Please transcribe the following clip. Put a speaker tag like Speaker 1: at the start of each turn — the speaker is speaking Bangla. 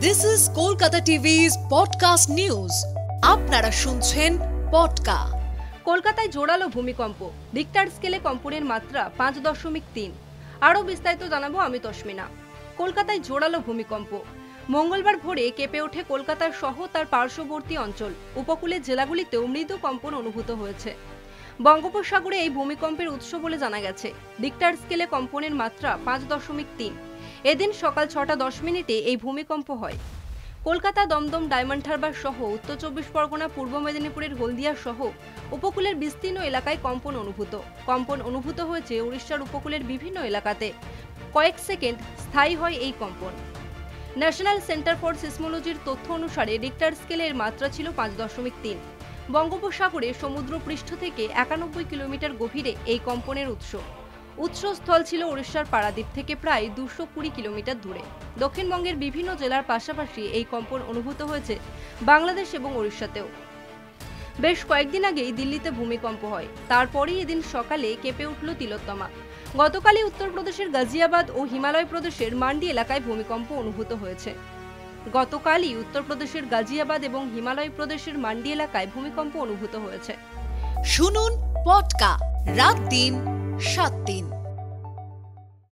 Speaker 1: This is Kolkata TV's podcast news. আপনারা শুনছেন পডকা।
Speaker 2: কলকাতায় জোরালো ভূমিকম্প, রিক্টার স্কেলে কম্পনের মাত্রা 5.3। আরও বিস্তারিত জানাবো আমি তসমিনা। কলকাতায় জোরালো ভূমিকম্প। মঙ্গলবার ভোরে কেঁপে ওঠে কলকাতার সহ তার পার্শ্ববর্তী অঞ্চল। উপকূলের জেলাগুলিতেও মৃদু কম্পন অনুভূত হয়েছে। বঙ্গোপসাগরে এই ভূমিকম্পের উৎস বলে জানা গেছে। রিক্টার স্কেলে কম্পনের মাত্রা 5.3। এদিন সকাল 6:10 এই ভূমিকম্প হয়। কলকাতা, দমদম, ডায়মন্ড হারবার সহ উত্তর 24 পরগনা, পূর্ব মেদিনীপুরের হলদিয়া সহ উপকূলের বিস্তীর্ণ এলাকায় কম্পন অনুভূত হয়েছে উড়িষ্যার উপকূলের বিভিন্ন এলাকাতে। কয়েক সেকেন্ড স্থায়ী হয় এই কম্পন। ন্যাশনাল সেন্টার ফর সিসমোলজির তথ্য অনুসারে রিক্টার স্কেলের মাত্রা ছিল 5.3। বঙ্গোপসাগরে সমুদ্রপৃষ্ঠ থেকে 91 কিলোমিটার গভীরে এই কম্পনের উৎসস্থল ছিল উড়িষ্যার পারাদ্বীপ থেকে প্রায় 220 কিলোমিটার দূরে। দক্ষিণবঙ্গের বিভিন্ন জেলার পাশাপাশি এই কম্পন অনুভূত হয়েছে বাংলাদেশ এবং উড়িষ্যাতেও। বেশ কয়েকদিন আগেই দিল্লিতে ভূমিকম্প হয়, তারপরেই এদিন সকালে কেঁপে উঠল তিলোত্তমা। গতকালই উত্তরপ্রদেশের গাজিয়াবাদ ও হিমালয় প্রদেশের মান্ডি এলাকায় ভূমিকম্প অনুভূত হয়েছে।
Speaker 1: শুনুন পডকা রাত দিন 7 দিন।